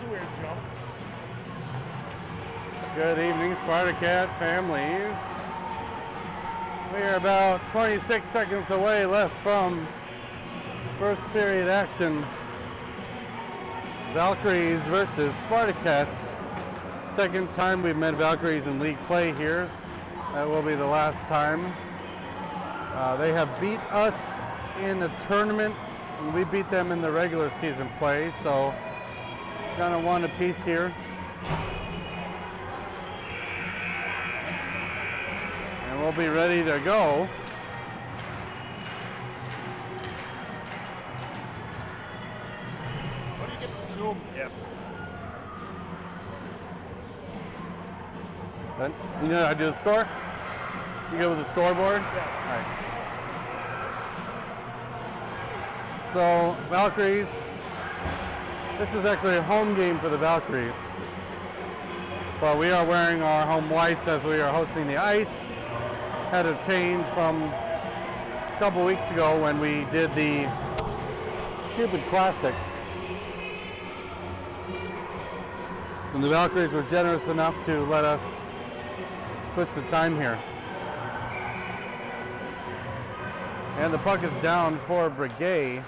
was a weird jump. Good evening, Spartacat families. We are about 26 seconds away left from first period action. Valkyries versus Spartacats. Second time we've met Valkyries in league play here. That will be the last time. They have beat us in a tournament, and we beat them in the regular season play, so kind of one apiece here. And we'll be ready to go. What do you get the zoom? Yep. Then, you know how to do the score? You go with the scoreboard? Yeah. All right. So, Valkyries, this is actually a home game for the Valkyries. But we are wearing our home whites as we are hosting the ice. Had a change from a couple weeks ago when we did the Cupid Classic. And the Valkyries were generous enough to let us switch the time here. And the puck is down for Brigade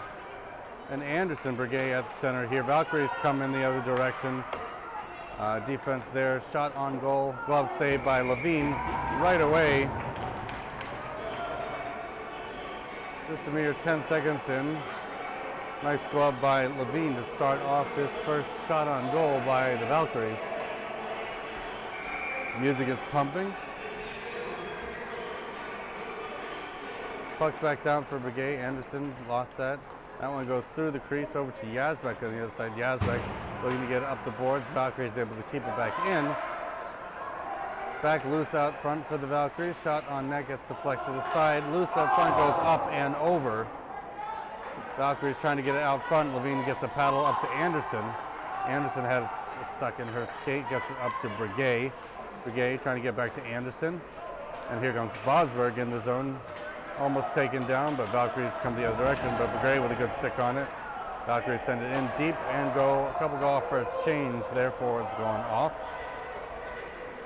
and Anderson. Brigade at the center here. Valkyries come in the other direction. Defense there, shot on goal, glove saved by Levine right away. Just a mere 10 seconds in. Nice glove by Levine to start off this first shot on goal by the Valkyries. Music is pumping. Puck's back down for Brigade. Anderson lost that. That one goes through the crease over to Yazbek on the other side. Yazbek looking to get it up the boards. Valkyries able to keep it back in. Back loose out front for the Valkyries. Shot on net gets deflected to the side. Loose up front goes up and over. Valkyries trying to get it out front. Levine gets a paddle up to Anderson. Anderson had it stuck in her skate. Gets it up to Brigade. Brigade trying to get back to Anderson. And here comes Vosberg in the zone. Almost taken down, but Valkyries come the other direction. But Brigade with a good stick on it. Valkyries send it in deep and go. A couple go off for a change. Therefore, it's going off.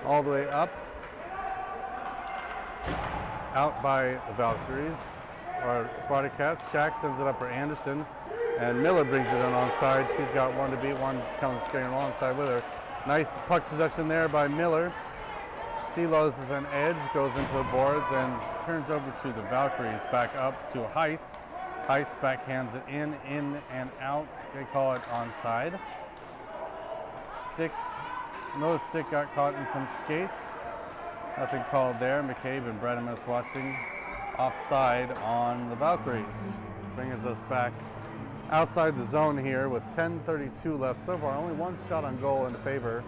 All the way up. Out by the Valkyries. Or Spartacats. Shack sends it up for Anderson. And Miller brings it in onside. She's got one to beat, one coming straight alongside with her. Nice puck possession there by Miller. She loses an edge, goes into the boards, and turns over to the Valkyries. Back up to Heiss. Heiss backhands it in and out. They call it onside. Another stick got caught in some skates. Nothing called there. McCabe and Bredemus watching offside on the Valkyries. Brings us back outside the zone here with 10:32 left so far. Only one shot on goal in favor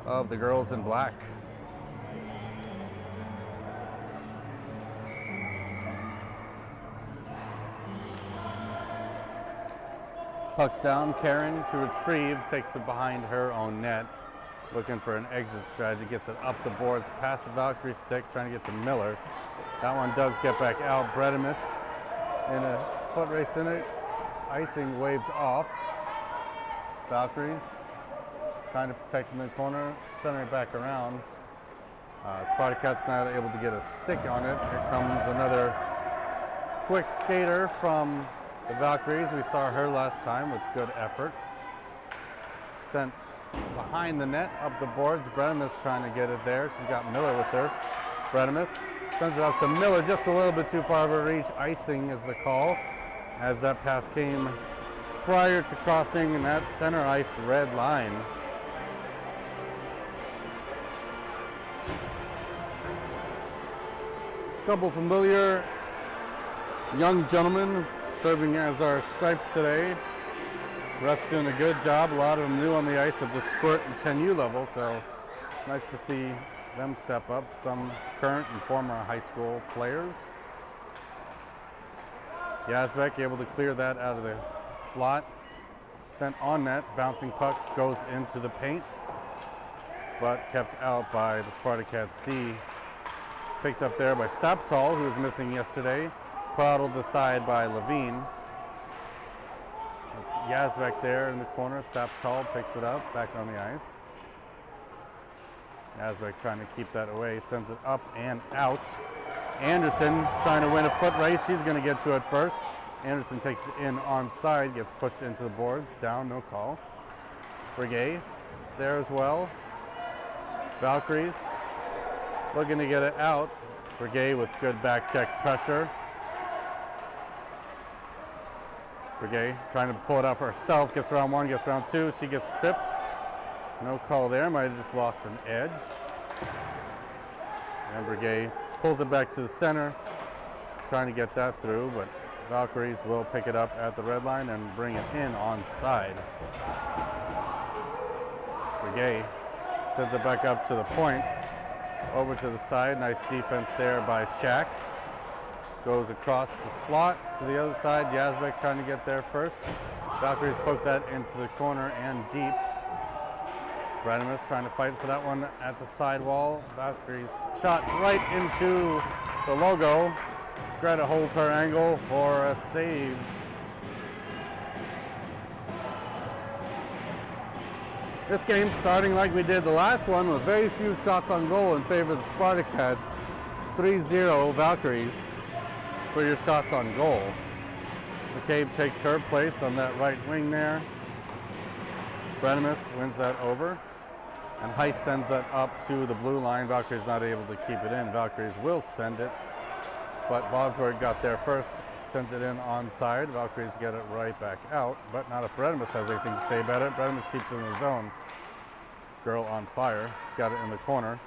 of the girls in black. Puck's down, Karen to retrieve, takes it behind her own net. Looking for an exit strategy, gets it up the boards, past the Valkyrie stick, trying to get to Miller. That one does get back out. Bredemus in a foot race in it. Icing waved off. Valkyries trying to protect in the corner, centering back around. Spartacats not able to get a stick on it. Here comes another quick skater from the Valkyries. We saw her last time with good effort. Sent behind the net, up the boards. Bredemus trying to get it there. She's got Miller with her. Bredemus sends it up to Miller, just a little bit too far of a reach. Icing is the call, as that pass came prior to crossing that center ice red line. Couple familiar young gentlemen serving as our stripes today. Refs doing a good job. A lot of them new on the ice at the squirt and 10U level, so nice to see them step up. Some current and former high school players. Yazbek able to clear that out of the slot. Sent on net, bouncing puck goes into the paint, but kept out by the Spartacats D. Picked up there by Saptol, who was missing yesterday. Paddled aside by Levine. It's Yazbek there in the corner. Saptal picks it up, back on the ice. Yazbek trying to keep that away, sends it up and out. Anderson trying to win a foot race. She's going to get to it first. Anderson takes it in onside, gets pushed into the boards. Down, no call. Brigay there as well. Valkyries looking to get it out. Brigay with good back check pressure. Brigay trying to pull it out for herself. Gets round one, gets round two. She gets tripped. No call there. Might have just lost an edge. And Brigay pulls it back to the center. Trying to get that through, but Valkyries will pick it up at the red line and bring it in onside. Brigay sends it back up to the point. Over to the side. Nice defense there by Shaq. Goes across the slot to the other side. Yazbek trying to get there first. Valkyries poke that into the corner and deep. Bradimus trying to fight for that one at the sidewall. Valkyries shot right into the logo. Greta holds her angle for a save. This game starting like we did the last one with very few shots on goal in favor of the Spartacats. 3-0 Valkyries for your shots on goal. McCabe takes her place on that right wing there. Bredimus wins that over. And Heiss sends that up to the blue line. Valkyries not able to keep it in. Valkyries will send it. But Bosberg got there first, sent it in onside. Valkyries get it right back out, but not if Bredimus has anything to say about it. Bredimus keeps it in the zone. Girl on fire. She's got it in the corner.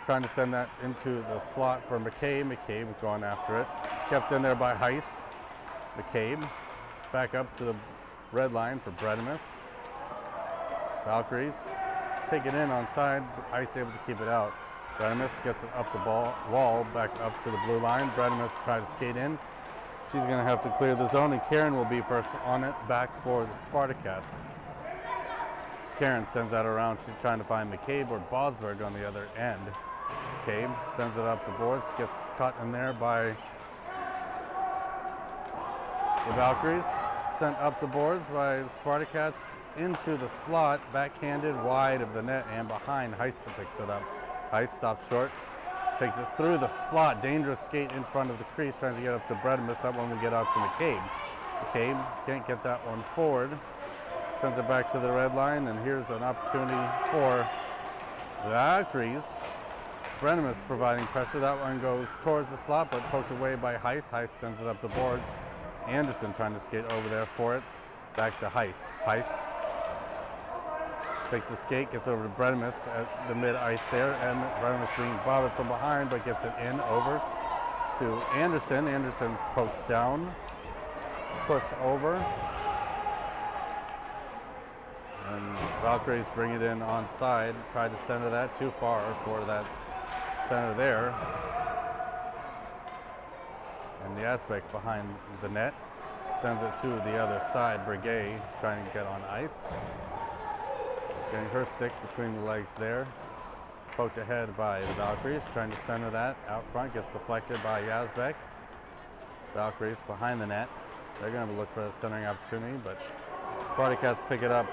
Trying to send that into the slot for McCabe. McCabe going after it. Kept in there by Heiss. McCabe back up to the red line for Bredimus. Valkyries take it in onside. Heiss able to keep it out. Bredimus gets it up the wall, back up to the blue line. Bredimus tries to skate in. She's going to have to clear the zone, and Karen will be first on it, back for the Spartacats. Karen sends that around. She's trying to find McCabe or Bosberg on the other end. McCabe sends it up the boards, gets cut in there by the Valkyries. Sent up the boards by the Spartacats into the slot, backhanded wide of the net and behind. Heiss picks it up. Heiss stops short, takes it through the slot. Dangerous skate in front of the crease, trying to get up to Bredimus. That one will get out to McCabe. McCabe can't get that one forward. Sends it back to the red line, and here's an opportunity for the Valkyries. Bredimus providing pressure. That one goes towards the slot, but poked away by Heiss. Heiss sends it up the boards. Anderson trying to skate over there for it. Back to Heiss. Heiss takes the skate, gets over to Bredimus at the mid-ice there, and Bredimus being bothered from behind, but gets it in over to Anderson. Anderson's poked down, push over, and Valkyries bring it in onside. Tried to center that too far for that center there. And the aspect behind the net sends it to the other side. Brigay trying to get on ice. Getting her stick between the legs there. Poked ahead by the Valkyries, trying to center that out front. Gets deflected by Yazbek. Valkyries behind the net. They're going to look for a centering opportunity, but Spartacats pick it up.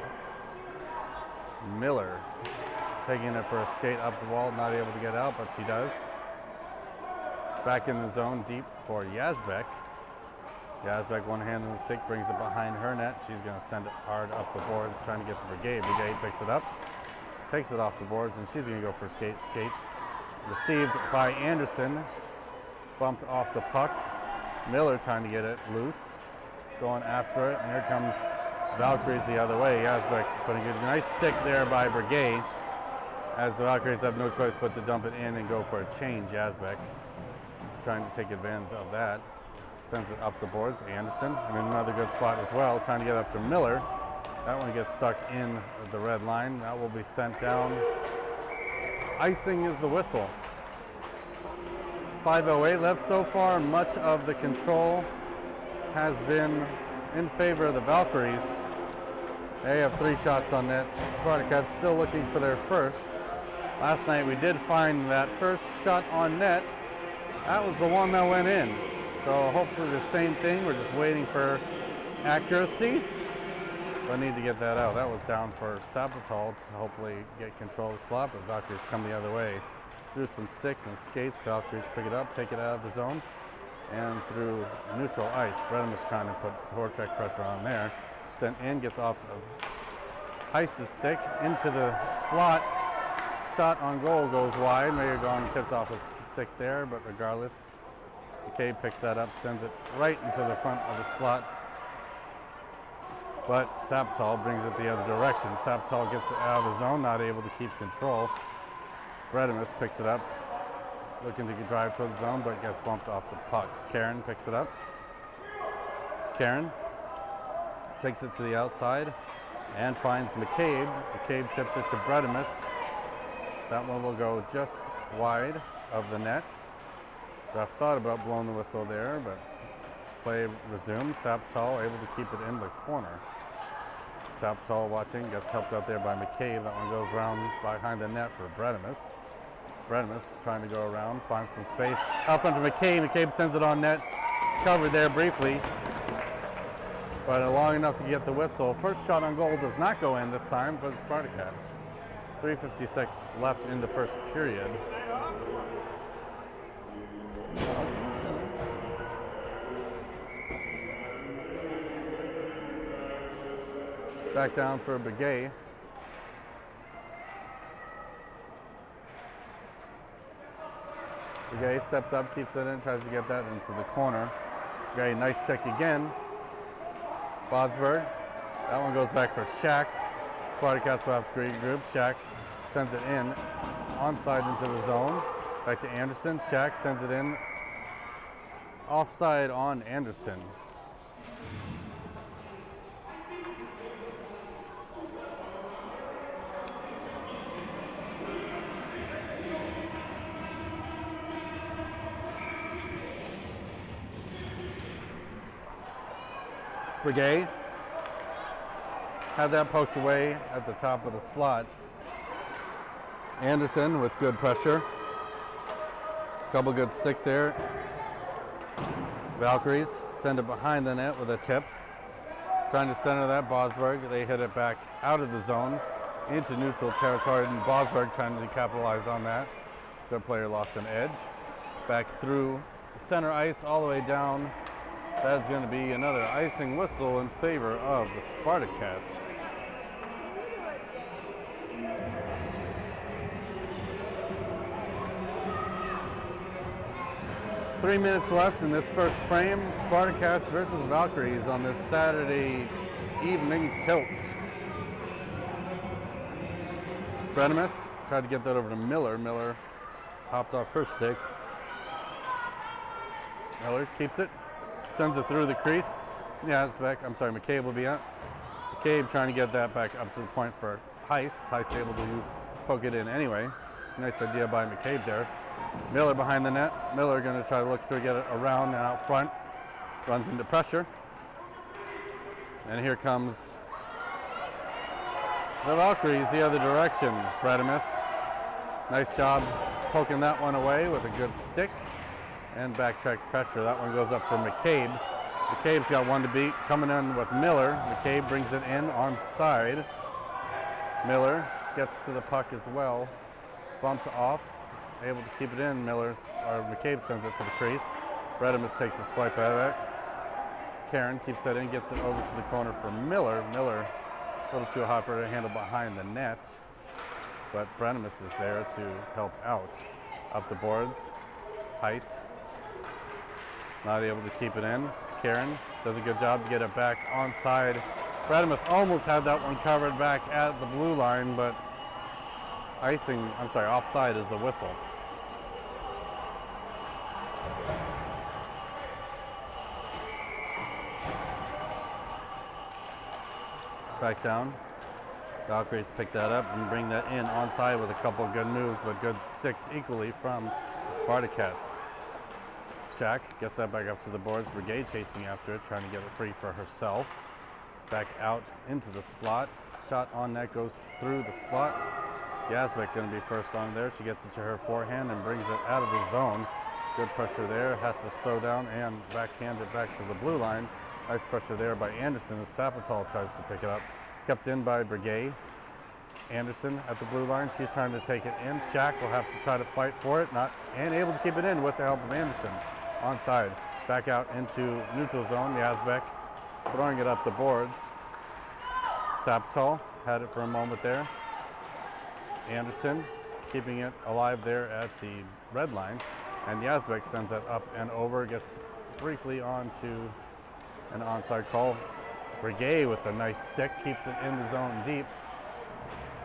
Miller taking it for a skate up the wall, not able to get out, but she does. Back in the zone, deep for Yazbek. Yazbek, one hand on the stick, brings it behind her net. She's going to send it hard up the boards, trying to get to Brigade. Brigade picks it up, takes it off the boards, and she's going to go for a skate. Skate received by Anderson, bumped off the puck. Miller trying to get it loose, going after it, and here comes Valkyries the other way. Yazbek putting a nice stick there by Brigade, as the Valkyries have no choice but to dump it in and go for a change. Yazbek trying to take advantage of that. Sends it up the boards. Anderson in another good spot as well, trying to get up to Miller. That one gets stuck in the red line. That will be sent down. Icing is the whistle. 5:08 left so far. Much of the control has been in favor of the Valkyries. They have 3 shots on net. Spartacats still looking for their first. Last night we did find that first shot on net. That was the one that went in. So hopefully the same thing. We're just waiting for accuracy. but need to get that out. That was down for Sapatal to hopefully get control of the slot, but Valkyries come the other way. Through some sticks and skates, Valkyries pick it up, take it out of the zone, and through neutral ice. Bredimus trying to put forecheck pressure on there. Sent in, gets off of Heist's stick into the slot. Shot on goal goes wide. May have gone and tipped off his stick there, but regardless, McCabe picks that up, sends it right into the front of the slot. But Sapatal brings it the other direction. Sapatal gets it out of the zone, not able to keep control. Bredimus picks it up, looking to drive toward the zone, but gets bumped off the puck. Karen picks it up. Karen takes it to the outside and finds McCabe. McCabe tips it to Bredimus. That one will go just wide of the net. Ref thought about blowing the whistle there, but play resumes. Sapatal able to keep it in the corner. Sapatal watching, gets helped out there by McCabe. That one goes around behind the net for Bredimus. Bredimus trying to go around, finds some space. Out front to McCabe. McCabe sends it on net. Covered there briefly, but long enough to get the whistle. First shot on goal does not go in this time for the Spartacats. 3:56 left in the first period. Back down for Begay. Begay steps up, keeps it in, tries to get that into the corner. Begay, nice stick again. Bosberg, that one goes back for Shack. Spartacats will have to regroup. Shack sends it in, onside into the zone. Back to Anderson. Shack sends it in, offside on Anderson. Begay had that poked away at the top of the slot. Anderson with good pressure. Couple good sticks there. Valkyries send it behind the net with a tip. Trying to center that, Bosberg. They hit it back out of the zone into neutral territory, and Bosberg trying to capitalize on that. Their player lost an edge. Back through center ice all the way down. That's going to be another icing whistle in favor of the Spartacats. Three minutes left in this first frame. Spartacats versus Valkyries on this Saturday evening tilt. Bredimus tried to get that over to Miller. Miller hopped off her stick. Miller keeps it. Sends it through the crease. Yeah, it's back. I'm sorry, McCabe will be out. McCabe trying to get that back up to the point for Heist. Heist able to poke it in anyway. Nice idea by McCabe there. Miller behind the net. Miller going to try to look to get it around and out front. Runs into pressure. And here comes the Valkyries the other direction. Bredimus. Nice job poking that one away with a good stick. And backtrack pressure. That one goes up for McCabe. McCabe's got one to beat. Coming in with Miller. McCabe brings it in onside. Miller gets to the puck as well. Bumped off. Able to keep it in. McCabe sends it to the crease. Bredimus takes a swipe out of that. Karen keeps that in, gets it over to the corner for Miller. Miller a little too hot for her to handle behind the net. But Bredimus is there to help out. Up the boards. Heist. Not able to keep it in. Karen does a good job to get it back onside. Bredimus almost had that one covered back at the blue line, but offside is the whistle. Back down. Valkyries pick that up and bring that in onside with a couple of good moves, but good sticks equally from the Spartacats. Shack gets that back up to the boards. Brigade chasing after it, trying to get it free for herself. Back out into the slot. Shot on net goes through the slot. Yazbek going to be first on there. She gets it to her forehand and brings it out of the zone. Good pressure there. Has to slow down and backhand it back to the blue line. Nice pressure there by Anderson as Sapatal tries to pick it up. kept in by Brigade. Anderson at the blue line. She's trying to take it in. Shaq will have to try to fight for it, and able to keep it in with the help of Anderson. Onside. Back out into neutral zone. Yazbek throwing it up the boards. Saptol had it for a moment there. Anderson keeping it alive there at the red line. And Yazbek sends it up and over. Gets briefly onto an onside call. Brigade with a nice stick keeps it in the zone deep.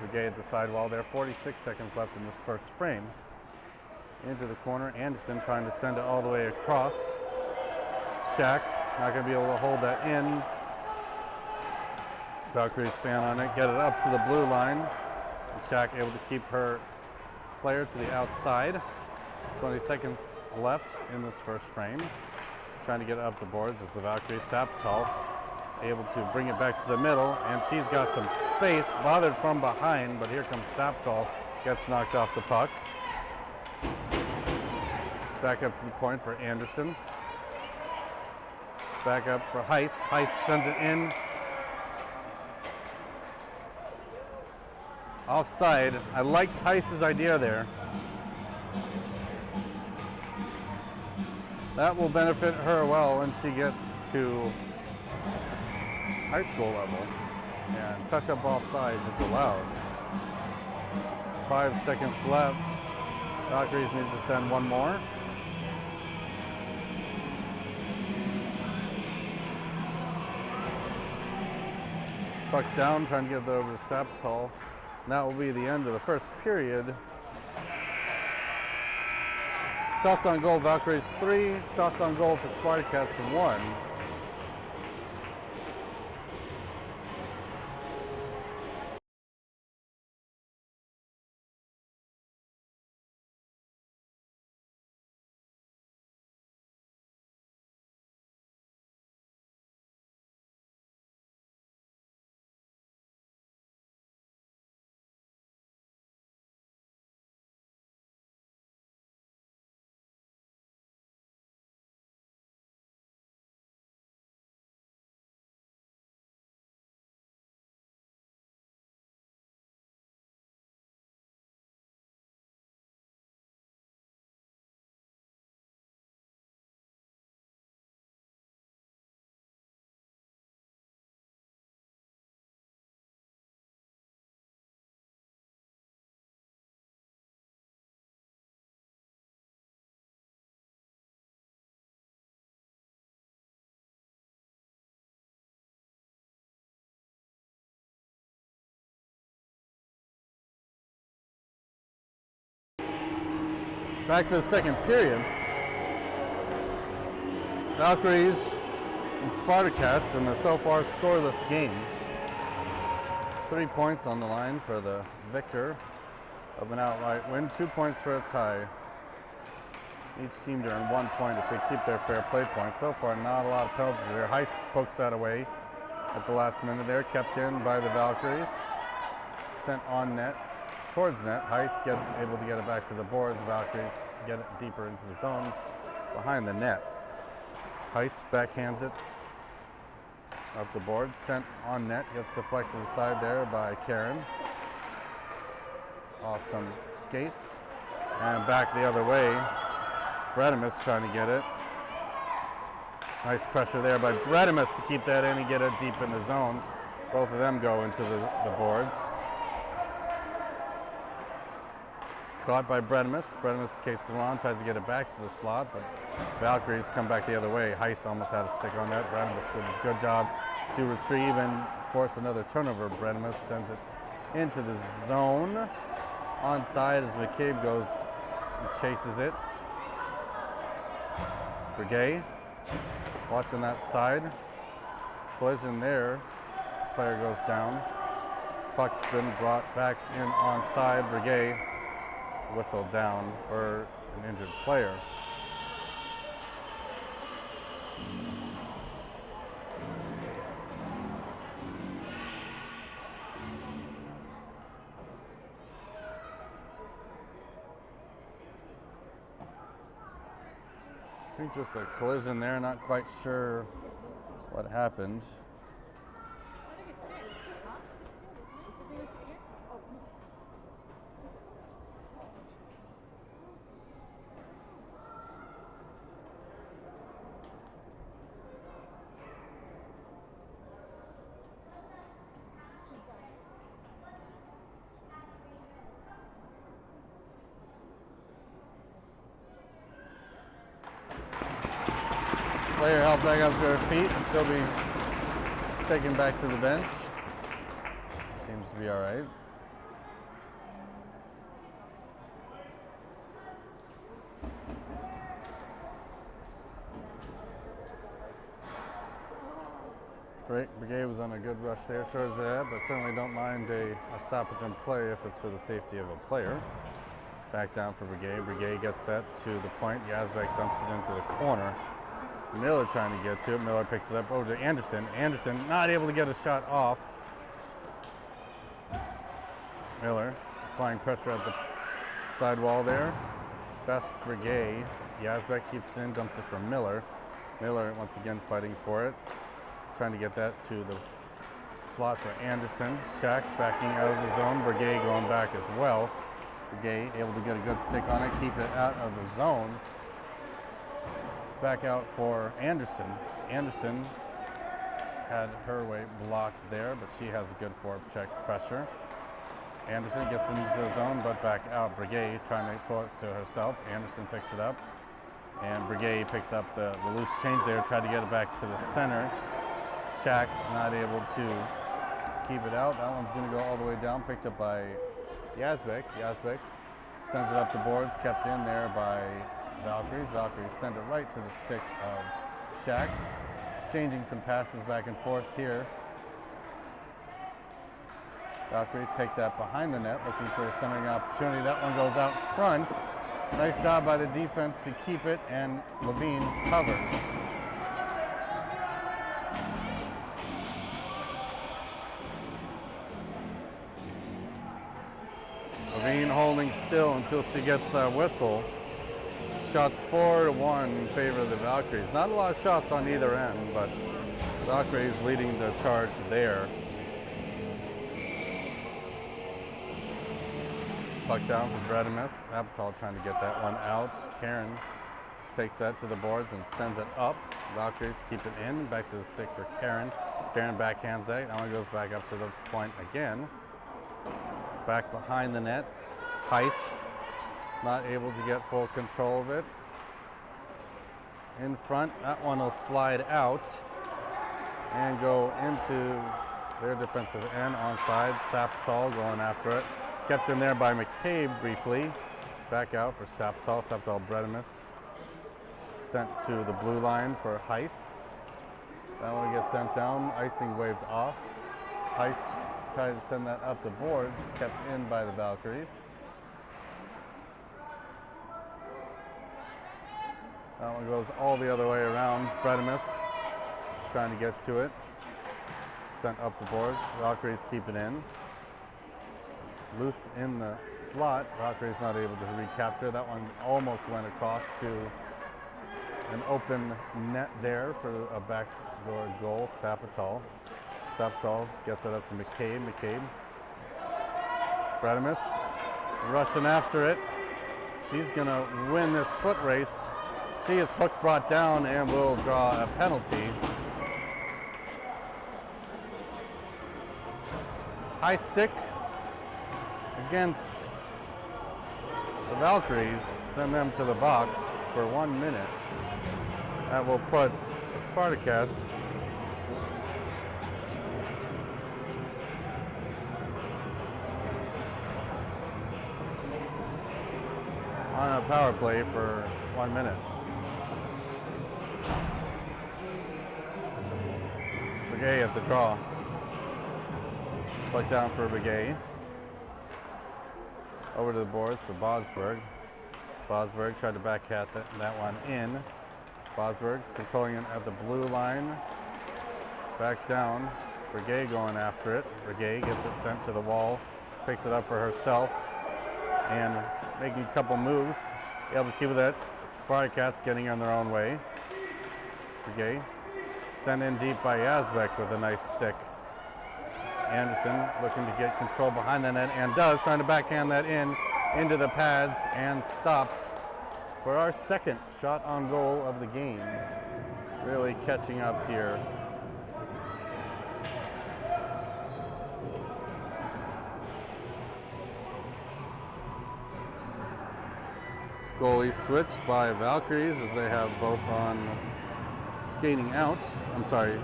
Brigade at the sidewall there. 46 seconds left in this first frame. Into the corner. Anderson trying to send it all the way across. Shaq not going to be able to hold that in. Valkyries fan on it. Get it up to the blue line. And Shaq able to keep her player to the outside. 20 seconds left in this first frame. Trying to get it up the boards as the Valkyries. Saptol able to bring it back to the middle, and she's got some space, bothered from behind, but here comes Saptol, gets knocked off the puck. Back up to the point for Anderson. Back up for Heiss. Heiss sends it in. Offside. I liked Heiss's idea there. That will benefit her well when she gets to high school level, and touch-up offsides is allowed. 5 seconds left. Valkyries need to send one more. Puck's down, trying to get it over to Saptol. And that will be the end of the first period. Shots on goal, Valkyries 3. Shots on goal for Spartacats 1. Back to the second period. Valkyries and Spartacats in a so far scoreless game. 3 points on the line for the victor of an outright win. 2 points for a tie. Each team to earn 1 point if they keep their fair play points. So far, not a lot of penalties there. Heiss pokes that away at the last minute there. Kept in by the Valkyries. Sent on net. Towards net. Heiss able to get it back to the boards. Valkyries get it deeper into the zone behind the net. Heiss backhands it up the boards. Sent on net. Gets deflected aside there by Karen. Off some skates. And back the other way. Bredimus trying to get it. Nice pressure there by Bredimus to keep that in and get it deep in the zone. Both of them go into the boards. Caught by Bredimus. Bredimus skates along, tries to get it back to the slot, but Valkyries come back the other way. Heiss almost had a stick on that. Bredimus did a good job to retrieve and force another turnover. Bredimus sends it into the zone. Onside as McCabe goes and chases it. Brigade watching that side. Collision there. Player goes down. Puck's been brought back in onside. Brigade whistle down for an injured player. I think just a collision there, not quite sure what happened. Player helped back up to her feet, and she'll be taken back to the bench. Seems to be all right. Great, Brigade was on a good rush there towards that, but certainly don't mind a stoppage in play if it's for the safety of a player. Back down for Brigade. Brigade gets that to the point. Yazbek dumps it into the corner. Miller trying to get to it. Miller picks it up over to Anderson. Anderson not able to get a shot off. Miller applying pressure at the side wall there. Best Brigade. Yazbek keeps it in, dumps it for Miller. Miller once again fighting for it. Trying to get that to the slot for Anderson. Shack backing out of the zone. Brigade going back as well. Brigade able to get a good stick on it, keep it out of the zone. Back out for Anderson. Anderson had her way blocked there, but she has a good forecheck pressure. Anderson gets into the zone, but back out. Brigade trying to pull it to herself. Anderson picks it up, and Brigade picks up the loose change there, tried to get it back to the center. Shack not able to keep it out. That one's going to go all the way down, picked up by Yazbek. Yazbek sends it up the boards, kept in there by Valkyries. Valkyries send it right to the stick of Shack. Exchanging some passes back and forth here. Valkyries take that behind the net, looking for a centering opportunity. That one goes out front. Nice job by the defense to keep it, and Levine covers. Levine holding still until she gets that whistle. Shots 4-1 in favor of the Valkyries. Not a lot of shots on either end, but Valkyries leading the charge there. Puck down for Bredimus. Apatow trying to get that one out. Karen takes that to the boards and sends it up. Valkyries keep it in. Back to the stick for Karen. Karen backhands that. That one goes back up to the point again. Back behind the net. Heiss not able to get full control of it. In front, that one will slide out and go into their defensive end onside. Saptal going after it. Kept in there by McCabe briefly. Back out for Saptal. Saptal Bredimus sent to the blue line for Heiss. That one gets sent down. Icing waved off. Heiss tried to send that up the boards. Kept in by the Valkyries. That one goes all the other way around. Bredimus trying to get to it. Sent up the boards. Valkyries keep it in. Loose in the slot. Valkyries not able to recapture. That one almost went across to an open net there for a backdoor goal. Sapatow. Sapatow gets it up to McCabe. McCabe. Bredimus rushing after it. She's going to win this foot race. She is hook brought down and will draw a penalty. High stick against the Valkyries. Send them to the box for 1 minute. That will put the Spartacats on a power play for 1 minute. Begay at the draw. Puck down for Begay. Over to the boards for Bosberg. Bosberg tried to backhat that one in. Bosberg controlling it at the blue line. Back down. Begay going after it. Begay gets it sent to the wall. Picks it up for herself. And making a couple moves. Able to keep it that. Spartacats getting on their own way. Begay sent in deep by Yazbek with a nice stick. Anderson looking to get control behind the net and does, trying to backhand that in into the pads and stopped for our second shot on goal of the game. Really catching up here. Goalie switched by Valkyries as they have both on skating out. I'm sorry,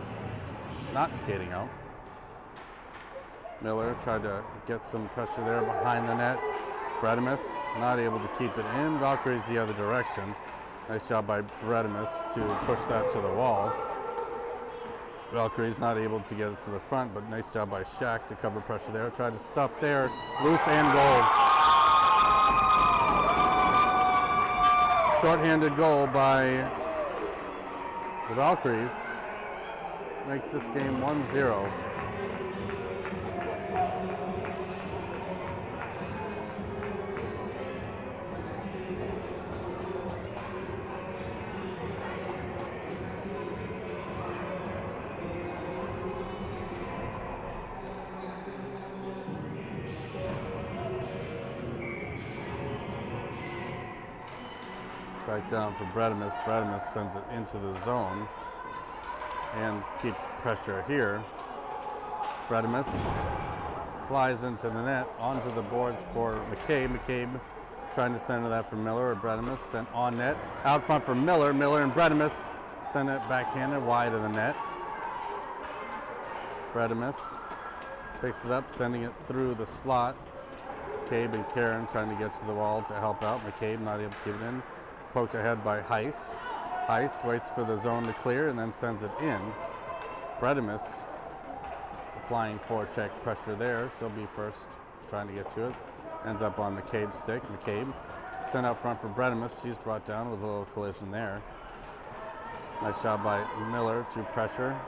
not skating out. Miller tried to get some pressure there behind the net. Bredimus not able to keep it in. Valkyries the other direction. Nice job by Bredimus to push that to the wall. Valkyries not able to get it to the front, but nice job by Shaq to cover pressure there. Tried to stuff there, loose and goal. Short-handed goal by the Valkyries makes this game 1-0. Back down for Bredimus. Bredimus sends it into the zone and keeps pressure here. Bredimus flies into the net, onto the boards for McCabe. McCabe trying to center that for Miller, or Bredimus sent on net. Out front for Miller. Miller and Bredimus send it backhanded wide of the net. Bredimus picks it up, sending it through the slot. McCabe and Karen trying to get to the wall to help out. McCabe not able to keep it in. Poked ahead by Heiss. Heiss waits for the zone to clear and then sends it in. Bredimus applying forecheck pressure there. She'll be first trying to get to it. Ends up on McCabe's stick. McCabe sent out front for Bredimus. She's brought down with a little collision there. Nice job by Miller to pressure.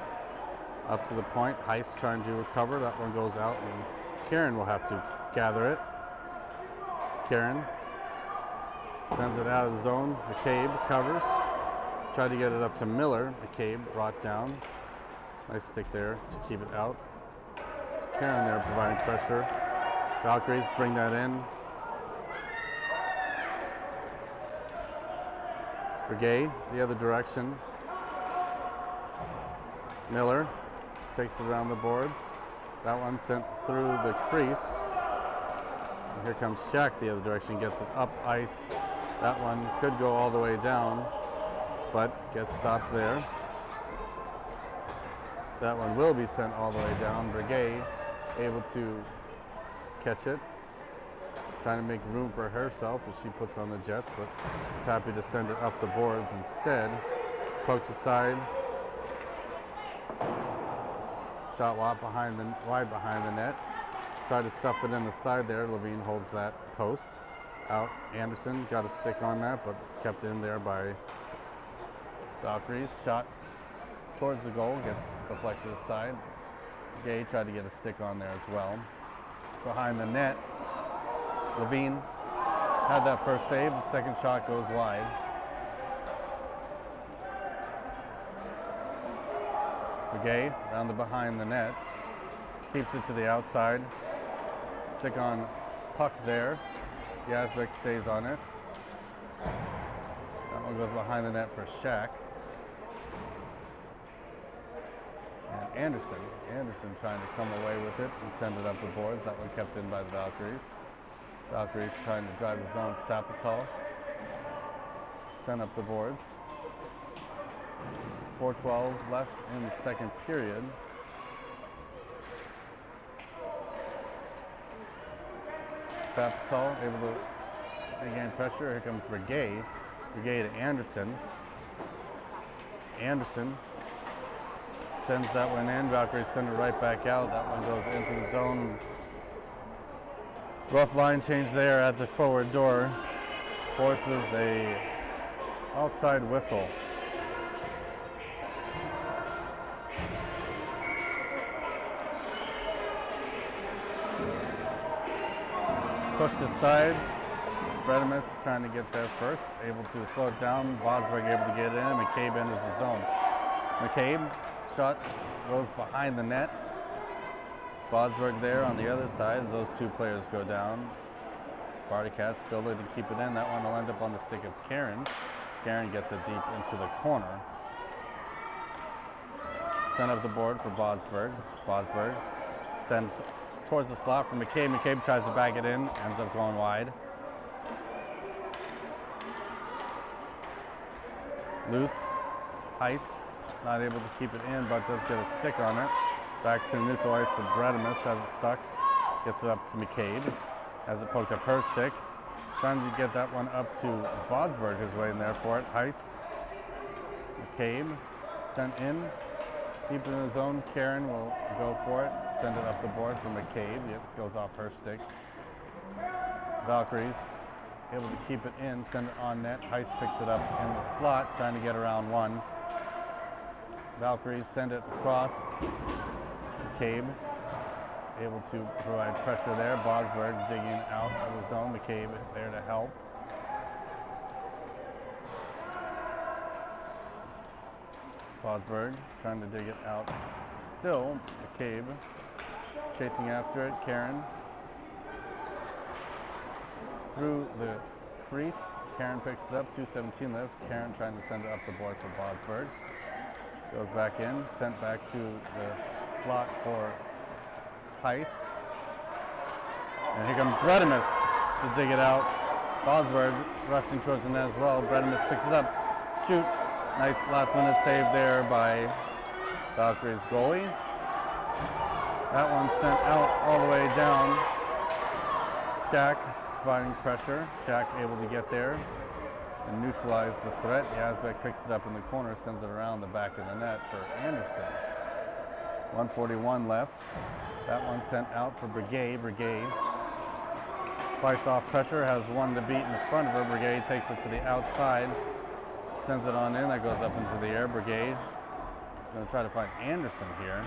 Up to the point. Heiss trying to recover. That one goes out and Karen will have to gather it. Karen sends it out of the zone. McCabe covers. Tried to get it up to Miller. McCabe brought down. Nice stick there to keep it out. It's Karen there providing pressure. Valkyries bring that in. Brigade the other direction. Miller takes it around the boards. That one sent through the crease. And here comes Shaq the other direction. Gets it up ice. That one could go all the way down, but gets stopped there. That one will be sent all the way down. Brigade able to catch it. Trying to make room for herself as she puts on the Jets, but is happy to send it up the boards instead. Poked aside. Shot wide behind the net. Tried to stuff it in the side there. Levine holds that post. Out. Anderson got a stick on that, but kept in there by Valkyries. Shot towards the goal, gets deflected aside. Gay tried to get a stick on there as well. Behind the net, Levine had that first save. The second shot goes wide. Gay around the behind the net, keeps it to the outside. Stick on puck there. Yazbek stays on it. That one goes behind the net for Shaq. And Anderson trying to come away with it and send it up the boards. That one kept in by the Valkyries. Valkyries trying to drive the zone. Sapatal sent up the boards. 4:12 left in the second period. Sapatal able to regain pressure. Here comes Brigade. Brigade to Anderson. Anderson sends that one in. Valkyries send it right back out. That one goes into the zone. Rough line change there at the forward door. Forces a outside whistle. Pushed aside. Bredimus trying to get there first. Able to slow it down. Bosberg able to get it in. McCabe enters the zone. McCabe shot goes behind the net. Bosberg there on the other side as those two players go down. Spartacats still looking to keep it in. That one will end up on the stick of Karen. Karen gets it deep into the corner. Sent up the board for Bosberg. Bosberg sends towards the slot for McCabe. McCabe tries to back it in, ends up going wide. Loose. Heiss not able to keep it in, but does get a stick on it. Back to neutral ice for Bredimus, has it stuck. Gets it up to McCabe, has it poked up her stick. Trying to get that one up to Bosberg, his way in there for it. Heiss, McCabe, sent in. Deep in the zone, Karen will go for it. Send it up the board for McCabe. It goes off her stick. Valkyries able to keep it in, send it on net. Heiss picks it up in the slot, trying to get around one. Valkyries send it across. McCabe able to provide pressure there. Bosberg digging out of the zone. McCabe there to help. Bosberg trying to dig it out. Still, McCabe chasing after it. Karen through the crease. Karen picks it up. 2:17 left. Karen trying to send it up the board for Bosberg. Goes back in. Sent back to the slot for Heiss. And here comes Bredimus to dig it out. Bosberg rushing towards the net as well. Bredimus picks it up. Shoot. Nice last minute save there by Valkyrie's goalie. That one sent out all the way down. Shaq providing pressure. Shaq able to get there and neutralize the threat. Yazbek picks it up in the corner, sends it around the back of the net for Anderson. 1:41 left. That one sent out for Brigade. Brigade fights off pressure, has one to beat in front of her. Brigade takes it to the outside, sends it on in. That goes up into the air. Brigade going to try to find Anderson here.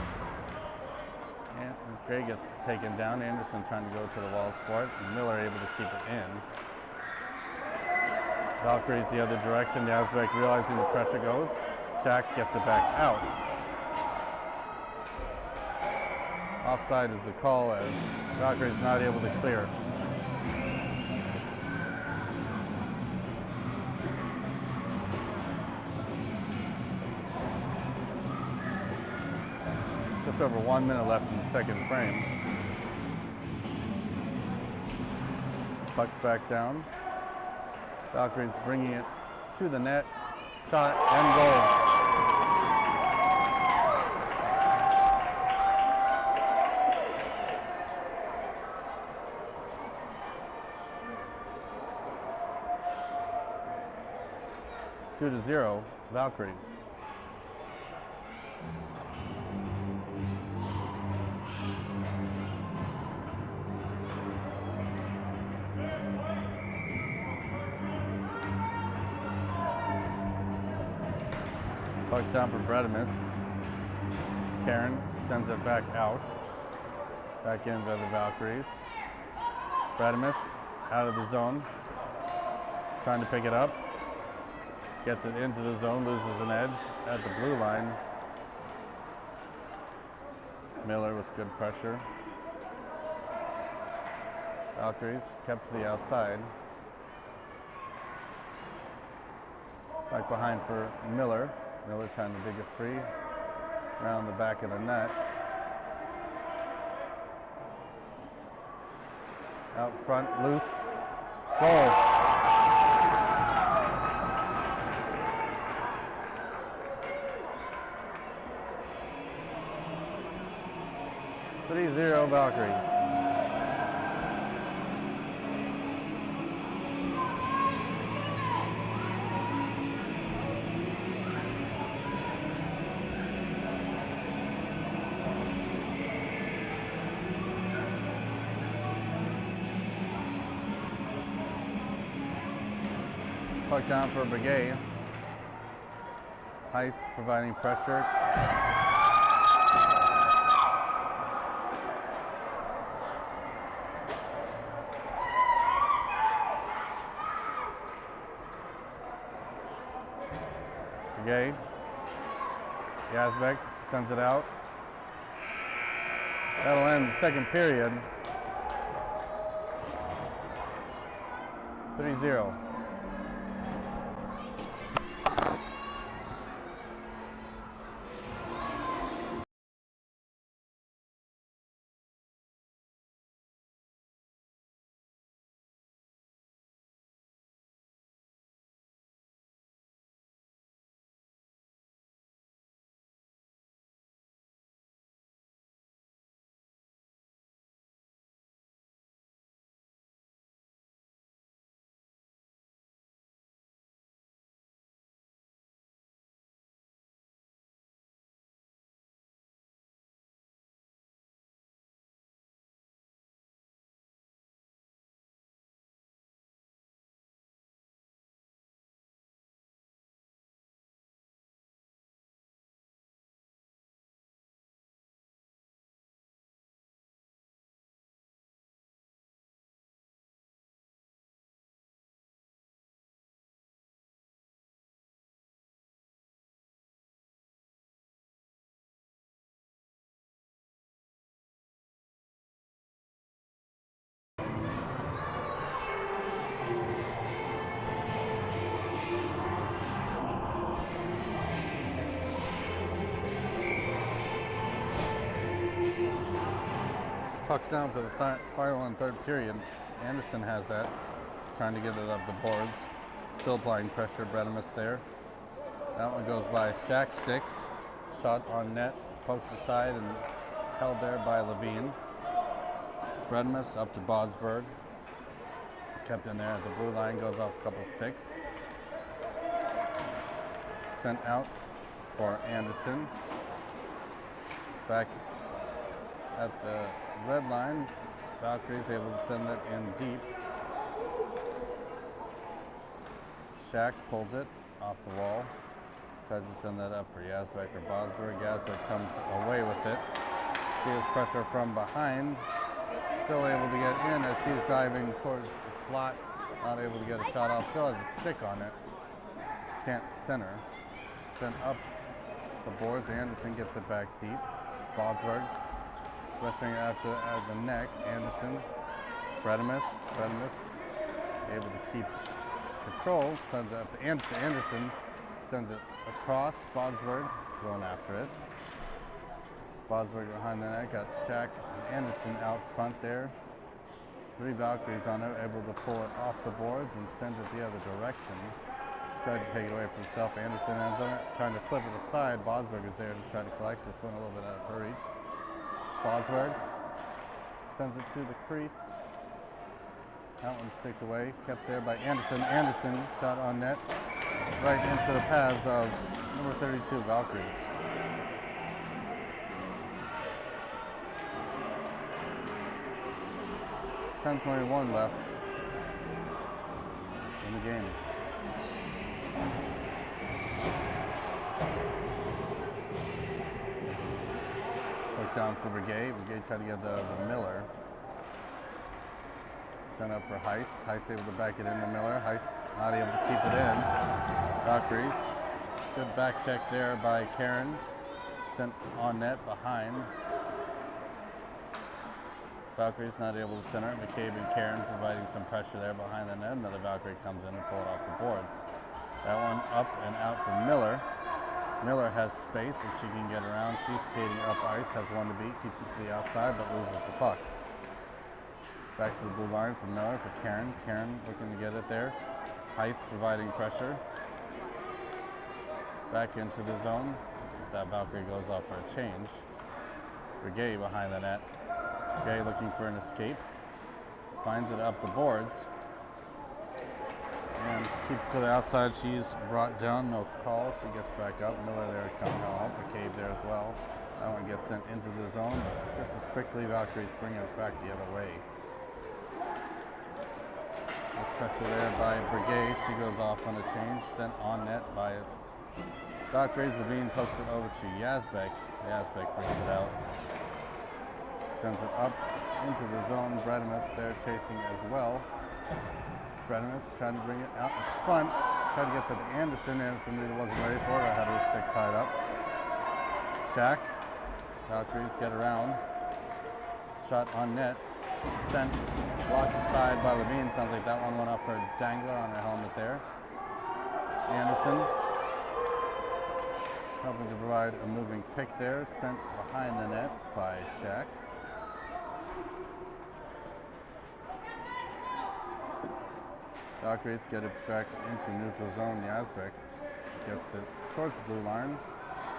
And Gray gets taken down. Anderson trying to go to the walls for it. Miller able to keep it in. Valkyries the other direction. Yazbek realizing the pressure goes. Shaq gets it back out. Offside is the call as Valkyries not able to clear. Just over 1 minute left in the second frame. Puck's back down. Valkyries bringing it to the net. Shot and goal. Two to 0, Valkyries. Puck's down for Bredimus. Karen sends it back out. Back in by the Valkyries. Bredimus out of the zone. Trying to pick it up. Gets it into the zone, loses an edge at the blue line. Miller with good pressure. Valkyries kept to the outside. Back behind for Miller. Miller trying to dig it free around the back of the net. Out front, loose. Goal. Three-0 Valkyries. Puck down for Brigade. Heiss providing pressure. Brigade. Yazbek sends it out. That'll end the second period. 3-0. Puck's down for the final and third period. Anderson has that, trying to get it up the boards. Still applying pressure, Bredimus there. That one goes by Shaq's stick. Shot on net, poked aside and held there by Levine. Bredimus up to Bosberg. Kept in there at the blue line, goes off a couple sticks. Sent out for Anderson. Back at the red line, Valkyries able to send it in deep. Shaq pulls it off the wall. Tries to send that up for Yazbek or Bosberg. Yazbek comes away with it. She has pressure from behind. Still able to get in as she's driving towards the slot. Not able to get a shot off. Still has a stick on it. Can't center. Sent up the boards. Anderson gets it back deep. Bosberg rushing at the neck. Anderson. Bredimus able to keep control. Sends it up to Anderson. Sends it across. Bosberg going after it. Bosberg behind the net. Got Shaq and Anderson out front there. 3 Valkyries on it, able to pull it off the boards and send it the other direction. Tried to take it away from himself. Anderson ends on it, trying to flip it aside. Bosberg is there to try to collect. Just went a little bit out of her reach. Bosberg sends it to the crease. That one sticked away, kept there by Anderson. Anderson shot on net, right into the paths of number 32 Valkyries. 10:21 left in the game. Push down for Brigade. Brigade tried to get the Miller. Sent up for Heiss. Heiss able to back it into Miller. Heiss not able to keep it in. Valkyries. Good back check there by Karen. Sent on net behind. Valkyrie's not able to center. McCabe and Karen providing some pressure there behind the net. Another Valkyrie comes in and pull it off the boards. That one up and out for Miller. Miller has space if she can get around. She's skating up ice, has one to beat, keeps it to the outside, but loses the puck. Back to the blue line for Miller for Karen. Karen looking to get it there. Heiss providing pressure. Back into the zone as that Valkyrie goes off for a change. Brigade behind the net. Brigade looking for an escape. Finds it up the boards. And keeps to the outside. She's brought down, no call. She gets back up. Miller there to come help. McCabe there as well. That one gets sent into the zone. Just as quickly, Valkyries bring it back the other way. Nice pressure there by Brigade. She goes off on a change. Sent on net by Valkyries. Levine pokes it over to Yazbek. Yazbek brings it out. Sends it up into the zone. Bredimus there chasing as well. Bredimus trying to bring it out in front. Tried to get to Anderson. Anderson really wasn't ready for it. I had her stick tied up. Shaq. Valkyries get around. Shot on net. Sent. Blocked aside by Levine. Sounds like that one went up for Dangler on her helmet there. Anderson. Helping to provide a moving pick there. Sent behind the net by Shaq. Valkyries get it back into neutral zone. Yazbek gets it towards the blue line.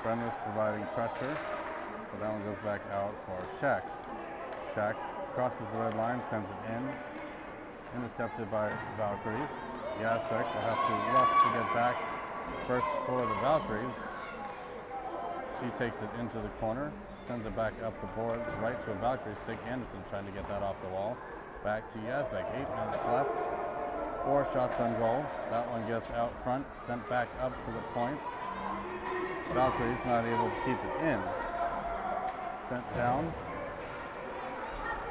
Bredimus providing pressure, but that one goes back out for Shaq. Shaq crosses the red line, sends it in. Intercepted by Valkyries. Yazbek will have to rush to get back first for the Valkyries. She takes it into the corner, sends it back up the boards, right to a Valkyrie stick. Anderson trying to get that off the wall. Back to Yazbek. 8 minutes left. 4 shots on goal. That one gets out front, sent back up to the point. Valkyrie's not able to keep it in. Sent down.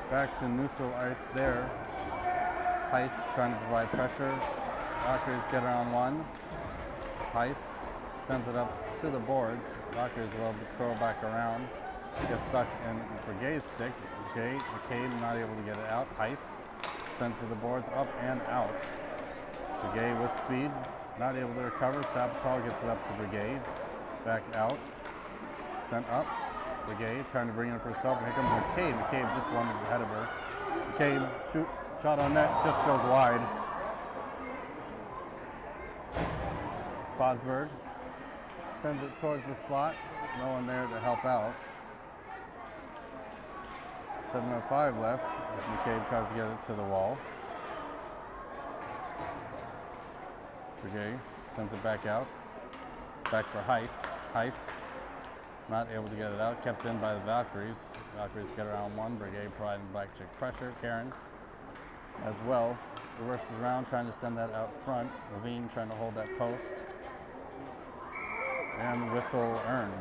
Back to neutral ice there. Heiss trying to provide pressure. Valkyries get around one. Heiss sends it up to the boards. Valkyries will curl back around. Gets stuck in Brigade's stick. Brigade, McCabe not able to get it out. Heiss sent to the boards, up and out. Brigade with speed, not able to recover. Sabatal gets it up to Brigade. Back out. Sent up. Brigade trying to bring it in for herself, and here comes McCabe. McCabe just wandered ahead of her. McCabe, shot on net, just goes wide. Bodsberg sends it towards the slot. No one there to help out. 7:05 left as McCabe tries to get it to the wall. Brigade sends it back out. Back for Heiss. Heiss not able to get it out. Kept in by the Valkyries. Valkyries get around one. Brigade providing black chick pressure. Karen as well reverses around, trying to send that out front. Levine trying to hold that post. And whistle earned.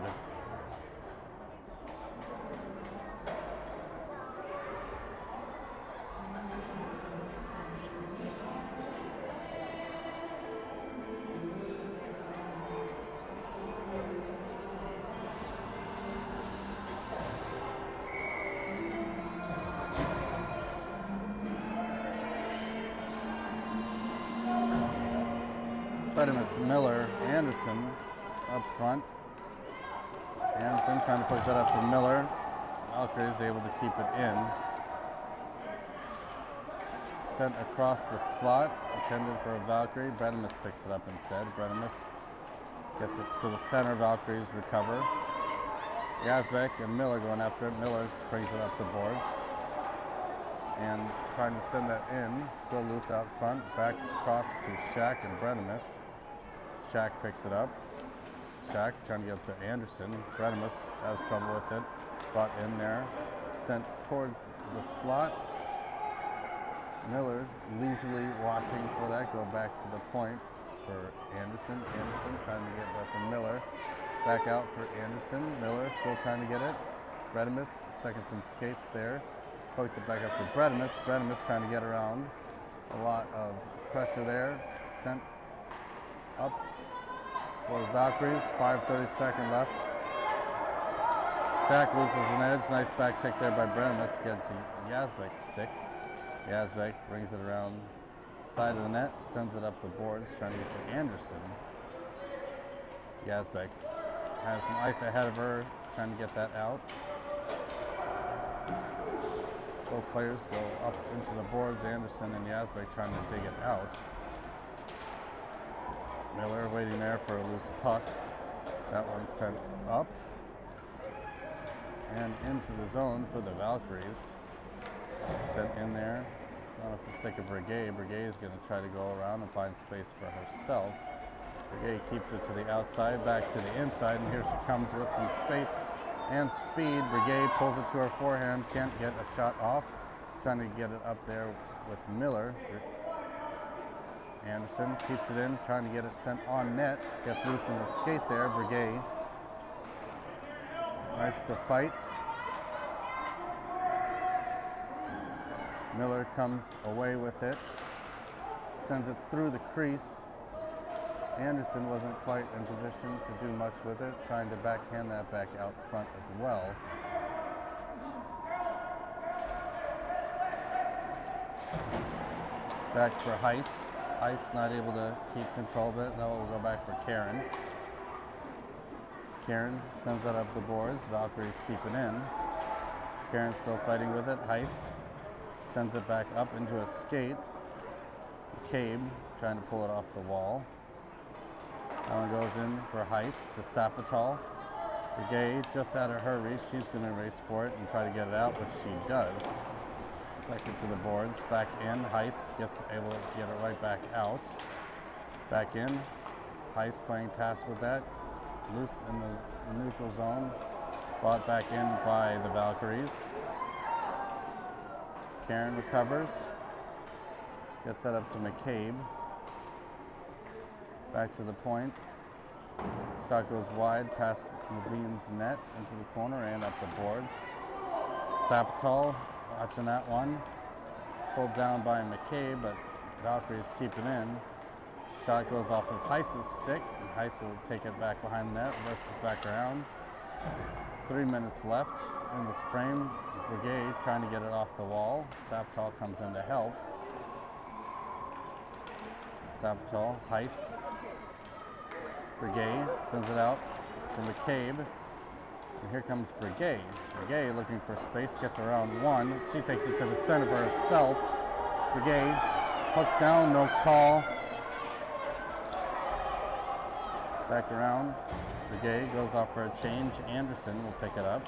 Miss Miller, Anderson up front. Anderson trying to push that up to Miller. Valkyries able to keep it in. Sent across the slot, intended for a Valkyrie. Bredimus picks it up instead. Bredimus gets it to the center. Valkyries recover. Yazbek and Miller going after it. Miller brings it up the boards. And trying to send that in. Still loose out front. Back across to Shaq and Bredimus. Shaq picks it up. Shaq trying to get to Anderson. Bredimus has trouble with it. Brought in there. Sent towards the slot. Miller leisurely watching for that. Go back to the point for Anderson. Anderson trying to get that from Miller. Back out for Anderson. Miller still trying to get it. Bredimus second some skates there. Poked it back up to Bredimus. Bredimus trying to get around. A lot of pressure there. Sent up for the Valkyries. 5:32 left. Shaq loses an edge. Nice back check there by Bredimus. Gets to Yazbek's stick. Yazbek brings it around side of the net. Sends it up the boards. Trying to get to Anderson. Yazbek has some ice ahead of her. Trying to get that out. Both players go up into the boards. Anderson and Yazbek trying to dig it out. Miller waiting there for a loose puck. That one sent up and into the zone for the Valkyries. Sent in there. Going up the stick of Brigade. Brigade is going to try to go around and find space for herself. Brigade keeps it to the outside, back to the inside, and here she comes with some space and speed. Brigade pulls it to her forehand, can't get a shot off. Trying to get it up there with Miller. Anderson keeps it in, trying to get it sent on net. Gets loose in the skate there, Brigade. Nice to fight. Miller comes away with it. Sends it through the crease. Anderson wasn't quite in position to do much with it, trying to backhand that back out front as well. Back for Heiss. Heiss not able to keep control of it. Now we'll go back for Karen. Karen sends that up the boards. Valkyries keep it in. Karen still fighting with it. Heiss sends it back up into a skate. McCabe trying to pull it off the wall. That one goes in for Heiss to Sapital. Brigade just out of her reach. She's going to race for it and try to get it out, which she does. Stuck it to the boards. Back in. Heiss gets able to get it right back out. Back in. Heiss playing pass with that. Loose in the neutral zone. Brought back in by the Valkyries. Karen recovers. Gets that up to McCabe. Back to the point. Shot goes wide past Levine's net into the corner and up the boards. Sapital watching that one. Pulled down by McCabe, but Valkyries keep it in. Shot goes off of Heiss's stick. And Heiss will take it back behind the net, reverses back around. 3 minutes left in this frame. Brigade trying to get it off the wall. Sapital comes in to help. Sapital, Heiss. Brigade sends it out to McCabe. And here comes Brigade. Brigade looking for space, gets around one. She takes it to the center for herself. Brigade, hook down, no call. Back around. Brigade goes off for a change. Anderson will pick it up.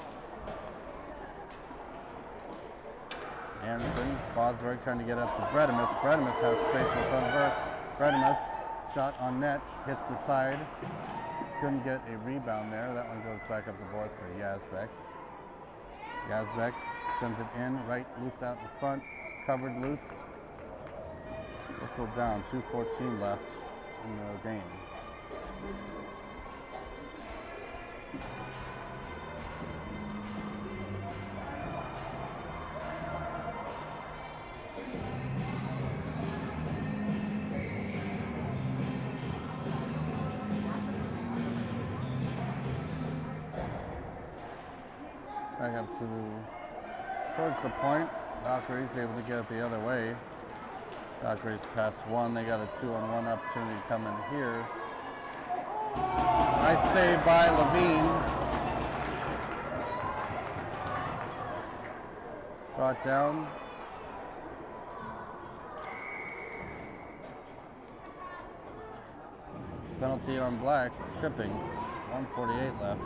Anderson, Bosberg trying to get up to Bredimus. Bredimus has space in front of her. Bredimus, shot on net, hits the side. Couldn't get a rebound there. That one goes back up the boards for Yazbek. Yazbek sends it in, right loose out in front, covered loose. Whistle down, 2:14 left in the game. Back up towards the point. Valkyries able to get it the other way. Valkyries passed one. They got a 2-on-1 opportunity coming here. Nice save by Levine. Brought down. Penalty on Black, tripping. 1:48 left.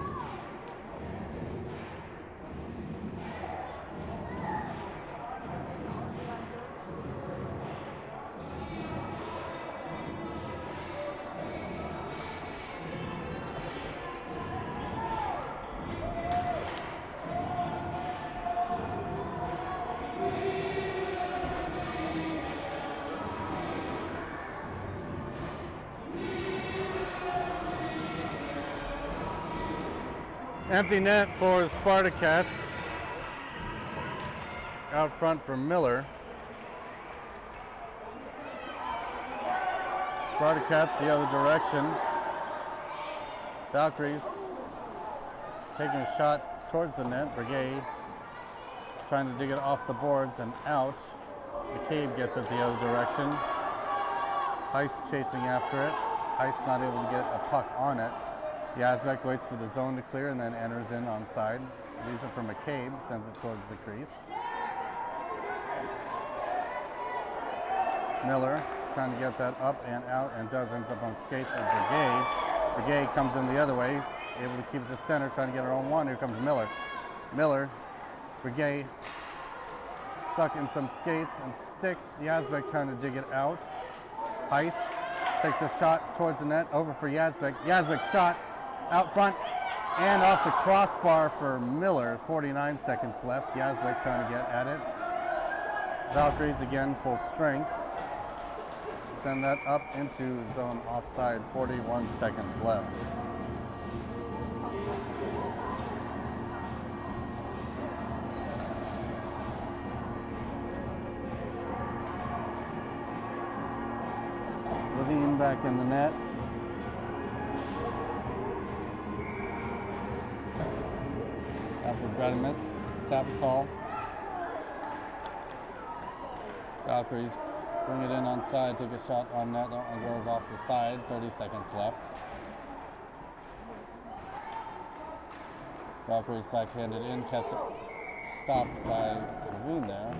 Empty net for Spartacats. Out front for Miller. Spartacats the other direction. Valkyries taking a shot towards the net. Brigade trying to dig it off the boards and out. McCabe gets it the other direction. Heist chasing after it. Heist not able to get a puck on it. Yazbek waits for the zone to clear and then enters in onside. Leaves it for McCabe, sends it towards the crease. Miller trying to get that up and out and does, ends up on skates of Brigade. Brigade comes in the other way, able to keep it to center, trying to get her own one. Here comes Miller. Miller, Brigade, stuck in some skates and sticks. Yazbek trying to dig it out. Heist takes a shot towards the net, over for Yazbek. Yazbek shot out front and off the crossbar for Miller. 49 seconds left. Yazbek trying to get at it. Valkyries again full strength. Send that up into zone offside. 41 seconds left. Levine back in the net. After Bredimus, Sapital. Valkyries bring it in on side, take a shot on net, that one goes off the side, 30 seconds left. Valkyries backhanded in, kept it stopped by Levine there.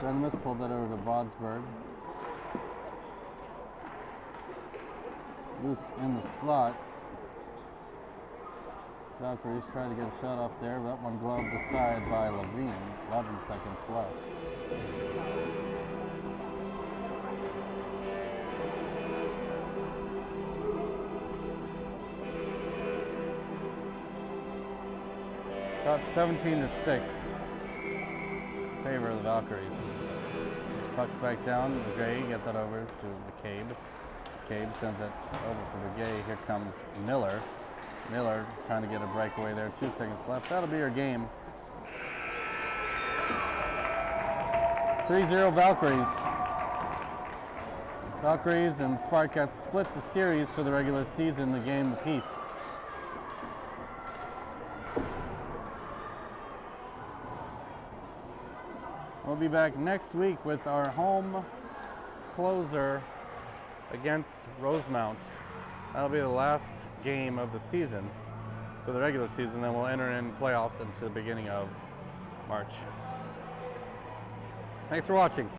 Bredimus pulled that over to Bodsberg. Loose in the slot. Valkyries tried to get a shot off there, but that one gloved aside by Levine. 11 seconds left. Shot 17-6. Favor of the Valkyries. Puck's back down. Brigade get that over to McCabe. McCabe sends it over for Brigade. Here comes Miller. Miller trying to get a breakaway there. 2 seconds left. That'll be her game. 3-0 Valkyries. Valkyries and Spartacats split the series for the regular season, the game apiece. We'll be back next week with our home closer against Rosemount. That'll be the last game of the season for the regular season. Then we'll enter in playoffs into the beginning of March. Thanks for watching.